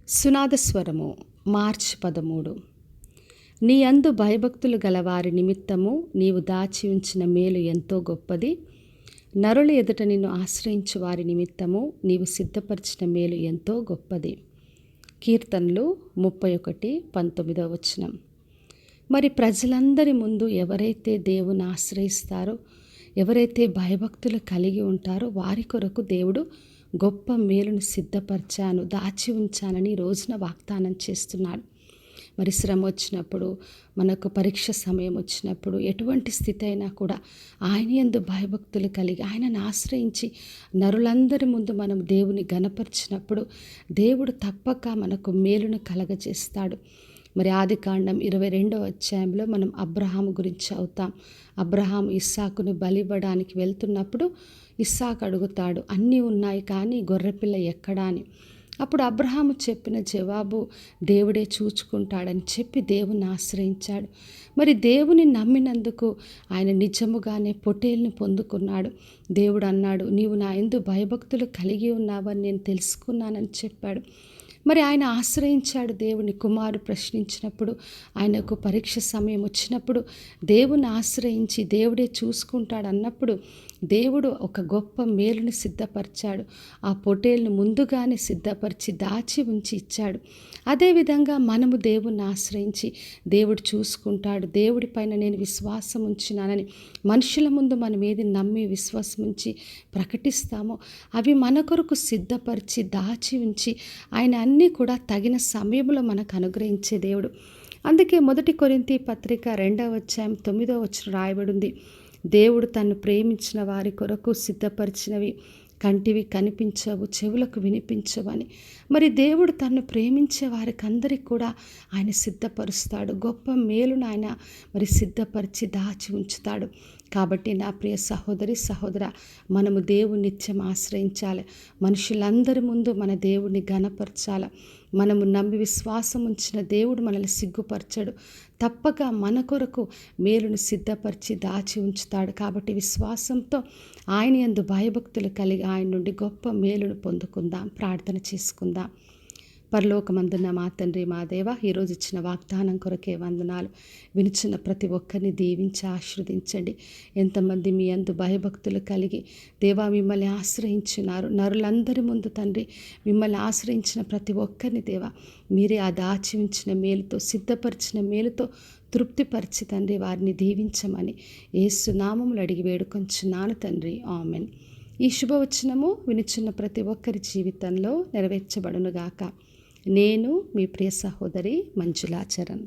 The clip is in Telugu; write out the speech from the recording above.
సునాదస్వరము మార్చి 13. నీ యందు భయభక్తులు గలవారి నిమిత్తము నీవు దాచి ఉంచిన మేలు ఎంతో గొప్పది. నరుల ఎదుట నిన్ను ఆశ్రయించు వారి నిమిత్తము నీవు సిద్ధపరిచిన మేలు ఎంతో గొప్పది. కీర్తనలు 31:19. మరి ప్రజలందరి ముందు ఎవరైతే దేవుని ఆశ్రయిస్తారో, ఎవరైతే భయభక్తులు కలిగి ఉంటారో వారి కొరకు దేవుడు గొప్ప మేలును సిద్ధపరిచాను, దాచి ఉంచానని రోజున వాగ్దానం చేస్తున్నాడు. మరి శ్రమ వచ్చినప్పుడు, మనకు పరీక్ష సమయం వచ్చినప్పుడు, ఎటువంటి స్థితి అయినా కూడా ఆయన యందు భయభక్తులు కలిగి ఆయనను ఆశ్రయించి నరులందరి ముందు మనం దేవుని ఘనపరిచినప్పుడు దేవుడు తప్పక మనకు మేలును కలగజేస్తాడు. మరి ఆదికాండం 22వ అధ్యాయంలో మనం అబ్రహాము గురించి అవుతాం. అబ్రహాము ఇస్సాకును బలివ్వడానికి వెళ్తున్నప్పుడు ఇస్సాకు అడుగుతాడు, అన్నీ ఉన్నాయి కానీ గొర్రెపిల్ల ఎక్కడా అని. అప్పుడు అబ్రహాము చెప్పిన జవాబు, దేవుడే చూచుకుంటాడని చెప్పి దేవుని ఆశ్రయించాడు. మరి దేవుని నమ్మినందుకు ఆయన నిజముగానే పొట్టేలుని పొందుకున్నాడు. దేవుడు అన్నాడు, నీవు నా యందు భయభక్తులు కలిగి ఉన్నావని నేను తెలుసుకున్నానని చెప్పాడు. మరి ఆయన ఆశ్రయించాడు దేవుని. కుమారుడు ప్రశ్నించినప్పుడు, ఆయనకు పరీక్ష సమయం వచ్చినప్పుడు దేవుని ఆశ్రయించి దేవుడే చూసుకుంటాడు అన్నప్పుడు దేవుడు ఒక గొప్ప మేలుని సిద్ధపరిచాడు. ఆ పొట్టేలును ముందుగానే సిద్ధపరిచి దాచి ఉంచి ఇచ్చాడు. అదేవిధంగా మనము దేవుణ్ణి ఆశ్రయించి దేవుడు చూసుకుంటాడు, దేవుడి పైన నేను విశ్వాసం ఉంచినానని మనుషుల ముందు మనం ఏది నమ్మి విశ్వాసం ఉంచి ప్రకటిస్తామో అవి మన కొరకు సిద్ధపరిచి దాచి ఉంచి ఆయన అన్నీ కూడా తగిన సమయంలో మనకు అనుగ్రహించే దేవుడు. అందుకే 1 కొరింథీ పత్రిక 2వ అధ్యాయం 9వ వచనం రాయబడింది, దేవుడు తన్ను ప్రేమించిన వారి కొరకు సిద్ధపరిచినవి కంటివి కనిపించవు, చెవులకు వినిపించవని. మరి దేవుడు తన్ను ప్రేమించే వారికి అందరికీ కూడా ఆయన సిద్ధపరుస్తాడు. గొప్ప మేలును ఆయన మరి సిద్ధపరిచి దాచి ఉంచుతాడు. కాబట్టి నా ప్రియ సహోదరి సహోదర, మనము దేవుని నిత్యం ఆశ్రయించాలి. మనుషులందరి ముందు మన దేవుడిని ఘనపరచాలి. మనము నమ్మి విశ్వాసం ఉంచిన దేవుడు మనల్ని సిగ్గుపరచడు. తప్పక మన కొరకు మేలును సిద్ధపరిచి దాచి ఉంచుతాడు. కాబట్టి విశ్వాసంతో ఆయన యందు భయభక్తులు కలిగి ఆయన నుండి గొప్ప మేలును పొందుకుందాం. ప్రార్థన చేసుకుందాం. పరలోకమందున్న మా తండ్రి, మా దేవ, ఈరోజు ఇచ్చిన వాగ్దానం కొరకే వందనాలు. వినిచిన ప్రతి ఒక్కరిని దీవించి ఆశీర్వదించండి. ఎంతమంది మీ యందు భయభక్తులు కలిగి దేవా మిమ్మల్ని ఆశ్రయించినారు, నరులందరి ముందు తండ్రి మిమ్మల్ని ఆశ్రయించిన ప్రతి ఒక్కరిని దేవా మీరే ఆ దాచి ఉంచిన మేలుతో, సిద్ధపరిచిన మేలుతో తృప్తిపరిచి తండ్రి వారిని దీవించమని యేసు నామములో అడిగి వేడుకొంచున్నాను తండ్రి, ఆమెన్. ఈ శుభవచనము వినిచున్న ప్రతి ఒక్కరి జీవితంలో నెరవేర్చబడునుగాక. నేను మీ ప్రియ సహోదరి మంజులా చరణ్.